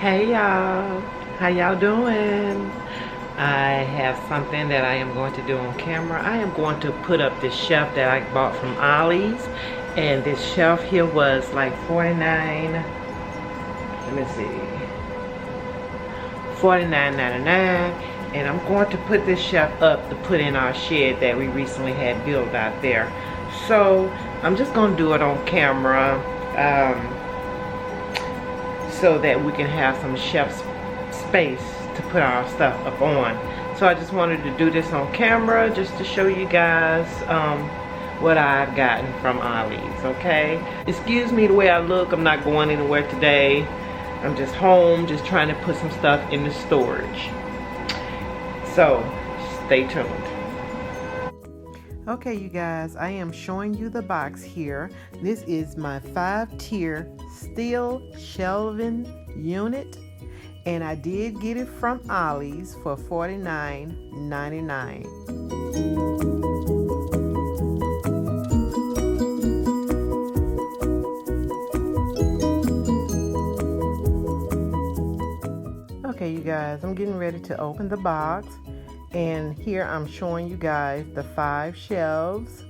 Hey y'all, how y'all doing? I have something that I am going to do on camera. I am going to put up this shelf that I bought from Ollies, and this shelf here was like $49. Let me see, $49.99, and I'm going to put this shelf up to put in our shed that we recently had built out there. So I'm just going to do it on camera. So that we can have some shelf space to put our stuff up on. So I just wanted to do this on camera just to show you guys what I've gotten from Ollies, okay? Excuse me the way I look. I'm not going anywhere today. I'm just home, just trying to put some stuff in the storage. So stay tuned. Okay, you guys, I am showing you the box here. This is my 5-tier steel shelving unit, and I did get it from Ollies for $49.99. Okay, you guys, I'm getting ready to open the box. And here I'm showing you guys the 5 shelves.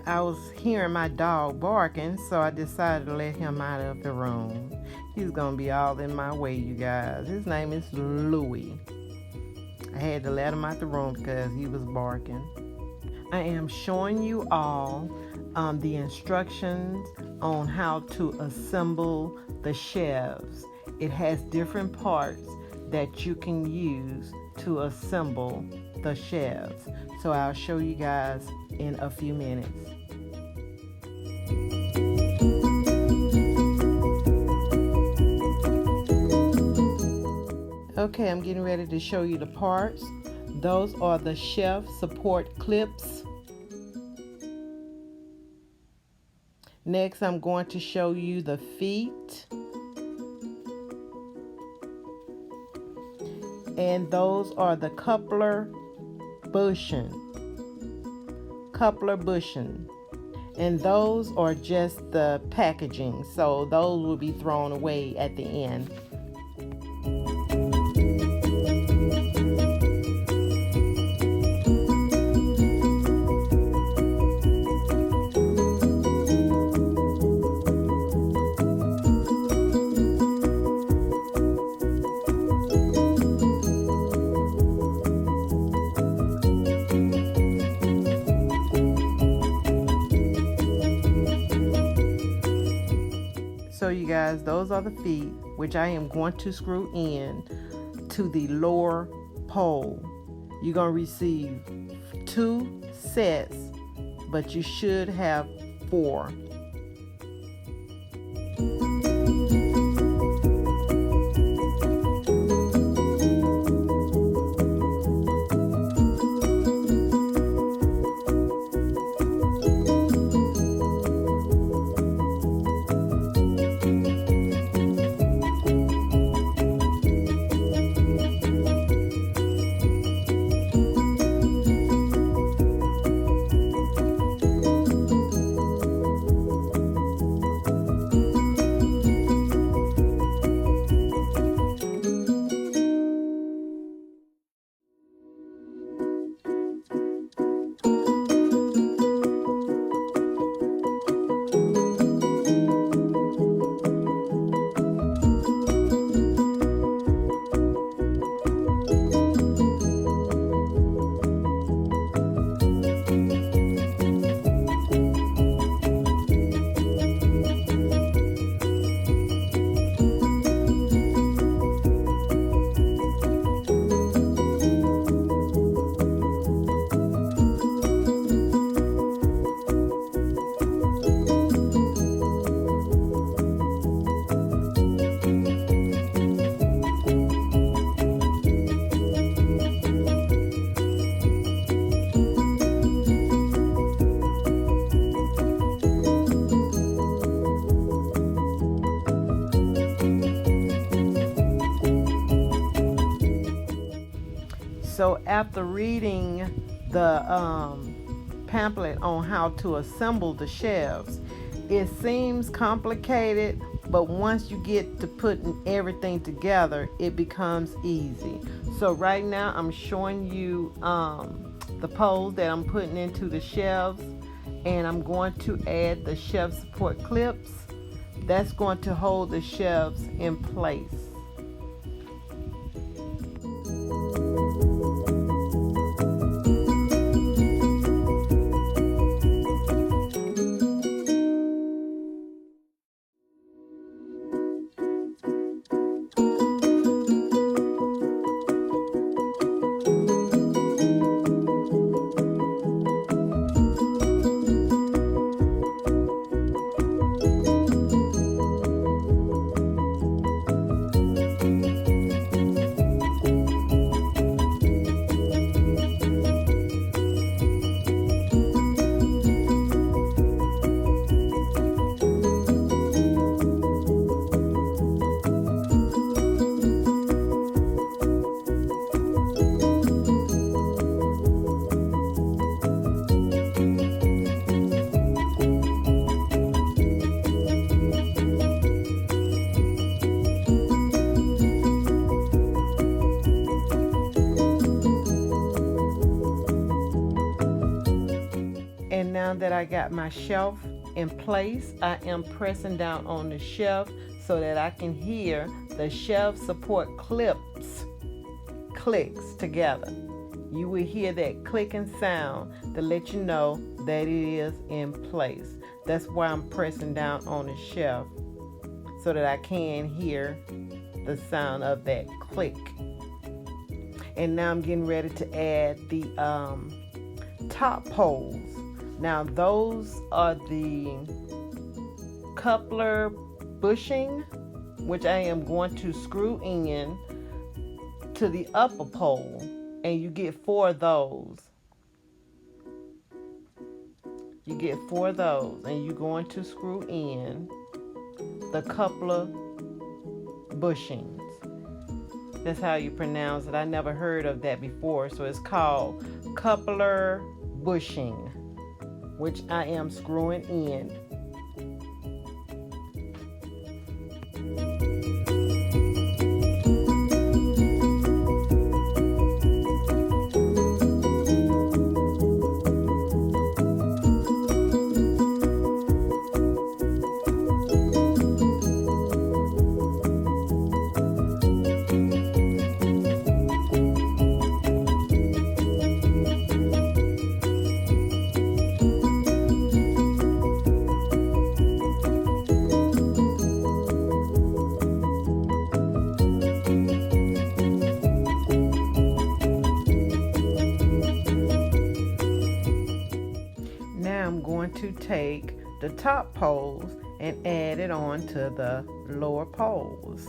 I was hearing my dog barking, so I decided to let him out of the room. He's gonna be all in my way, you guys. His name is Louie. I had to let him out the room because he was barking. I am showing you all the instructions on how to assemble the shelves. It has different parts that you can use to assemble the shelves. So I'll show you guys in a few minutes. Okay, I'm getting ready to show you the parts. Those are the shelf support clips. Next, I'm going to show you the feet. And those are the coupler bushing. And those are just the packaging, so those will be thrown away at the end. So you guys, those are the feet, which I am going to screw in to the lower pole. You're going to receive 2 sets, but you should have 4. So after reading the pamphlet on how to assemble the shelves, it seems complicated, but once you get to putting everything together, it becomes easy. So right now I'm showing you the poles that I'm putting into the shelves, and I'm going to add the shelf support clips. That's going to hold the shelves in place. And now that I got my shelf in place, I am pressing down on the shelf so that I can hear the shelf support clips clicks together. You will hear that clicking sound to let you know that it is in place. That's why I'm pressing down on the shelf, so that I can hear the sound of that click. And now I'm getting ready to add the top poles. Now those are the coupler bushing, which I am going to screw in to the upper pole, and you get 4 of those. You get 4 of those, and you're going to screw in the coupler bushings. That's how you pronounce it. I never heard of that before, so it's called coupler bushing, which I am screwing in. To take the top poles and add it on to the lower poles.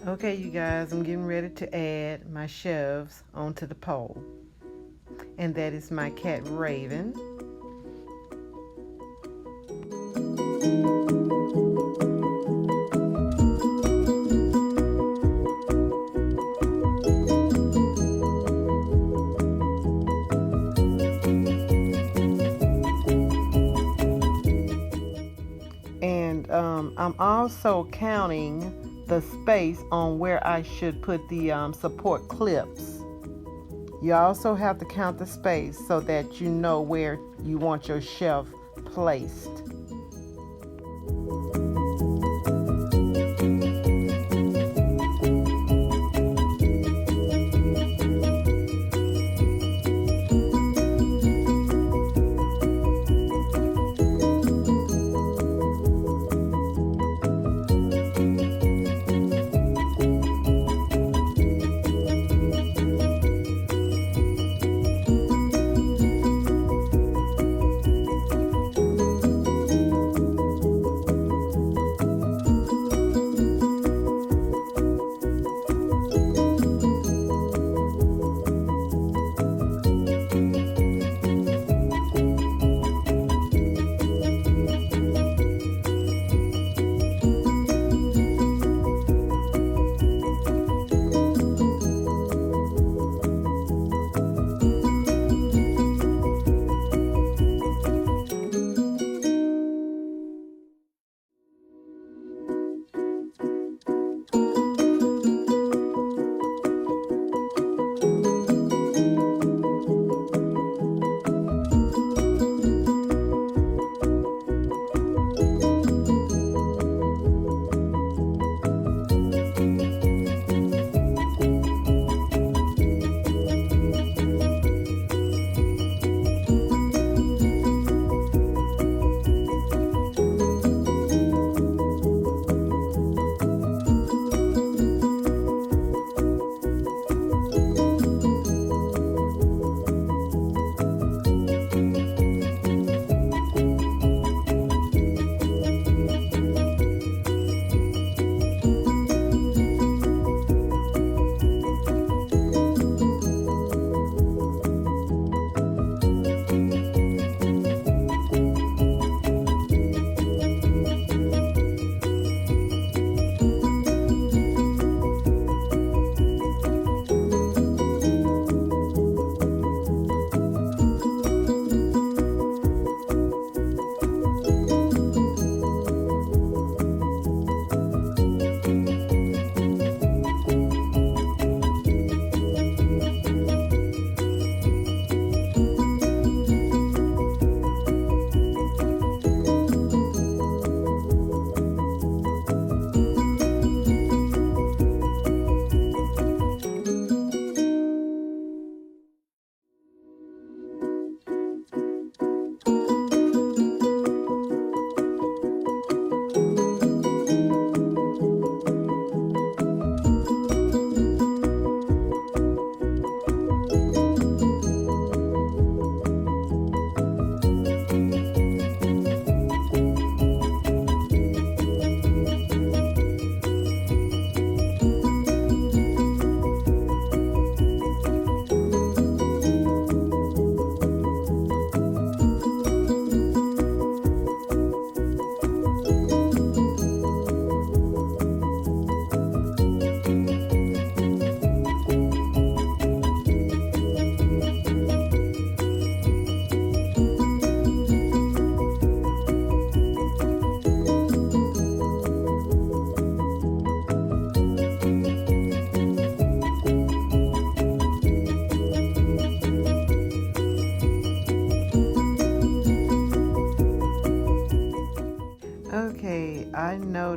Okay, you guys, I'm getting ready to add my shelves onto the pole. And that is my cat Raven. And I'm also counting the space on where I should put the support clips. You also have to count the space so that you know where you want your shelf placed.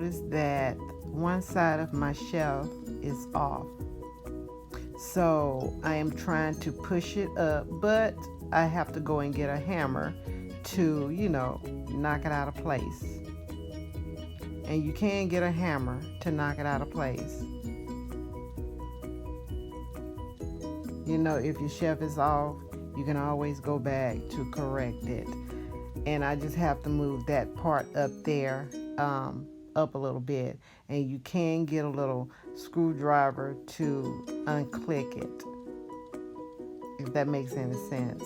noticed that one side of my shelf is off. So I am trying to push it up, but I have to go and get a hammer to, knock it out of place. And you can get a hammer to knock it out of place. If your shelf is off, you can always go back to correct it. And I just have to move that part up there, up a little bit. And you can get a little screwdriver to unclick it, if that makes any sense.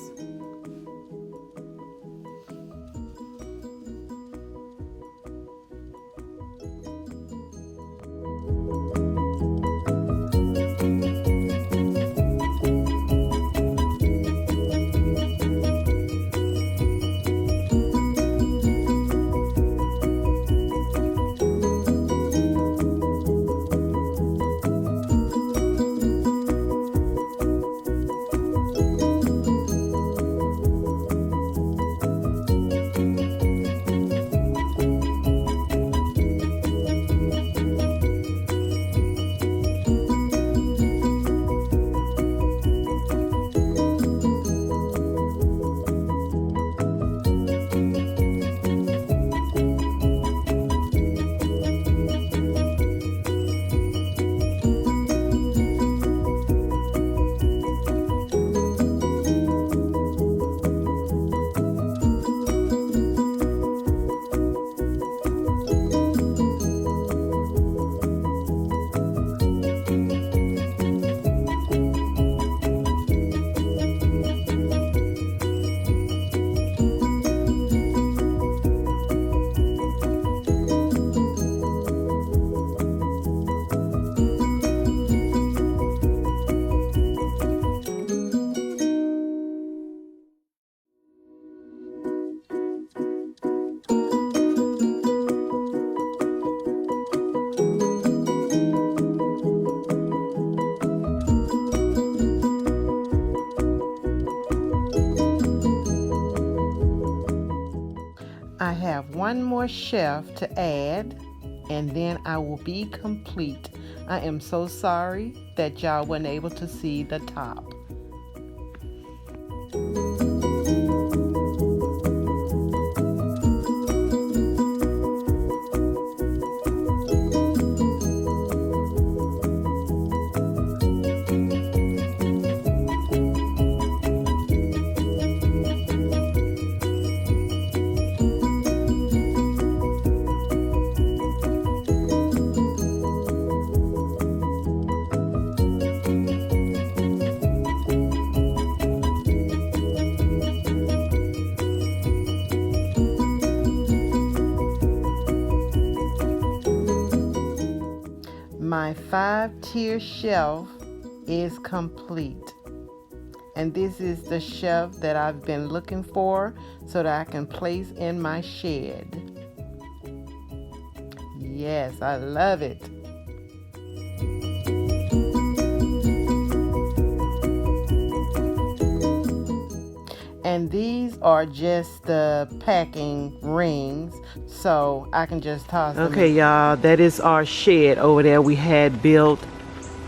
I have one more shelf to add, and then I will be complete. I am so sorry that y'all weren't able to see the top. My 5-tier shelf is complete, and this is the shelf that I've been looking for so that I can place in my shed. Yes, I love it. And these are just the packing rings, so I can just toss them. Okay, y'all, that is our shed over there we had built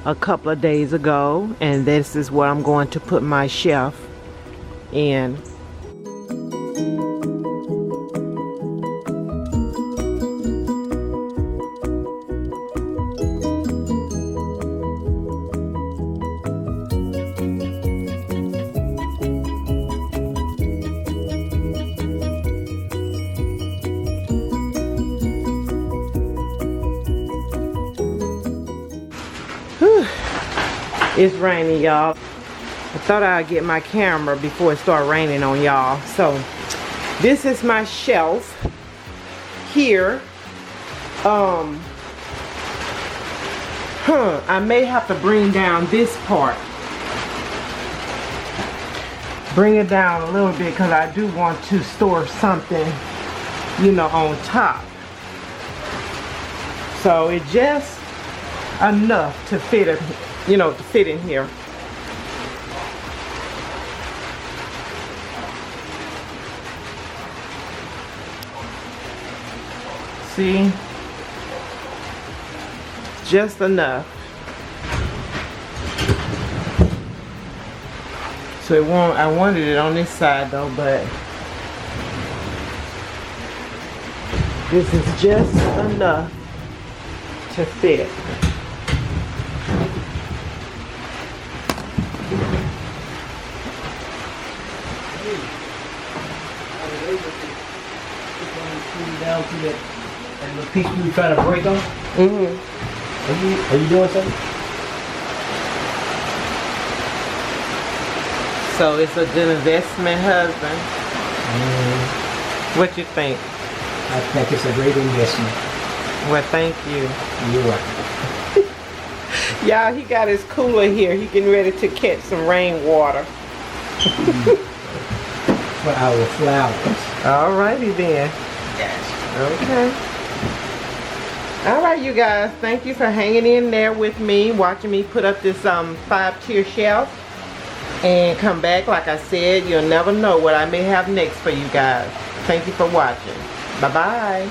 a couple of days ago, and this is where I'm going to put my shelf in. It's raining, y'all. I thought I'd get my camera before it started raining on y'all. So this is my shelf here. I may have to bring down this part. Bring it down a little bit because I do want to store something, on top. So it's just enough to fit it. To fit in here. See? just enough. So it won't, I wanted it on this side though, but this is just enough to fit. Down to that little piece we were trying to break on. Are you doing something? So it's a good investment, husband. What you think? I think it's a great investment. Well, thank you. You're welcome. Y'all, he got his cooler here. He getting ready to catch some rainwater. For our flowers. Alrighty then. Yes. Okay. Alright, you guys. Thank you for hanging in there with me, watching me put up this 5-tier shelf. And come back. Like I said, you'll never know what I may have next for you guys. Thank you for watching. Bye-bye.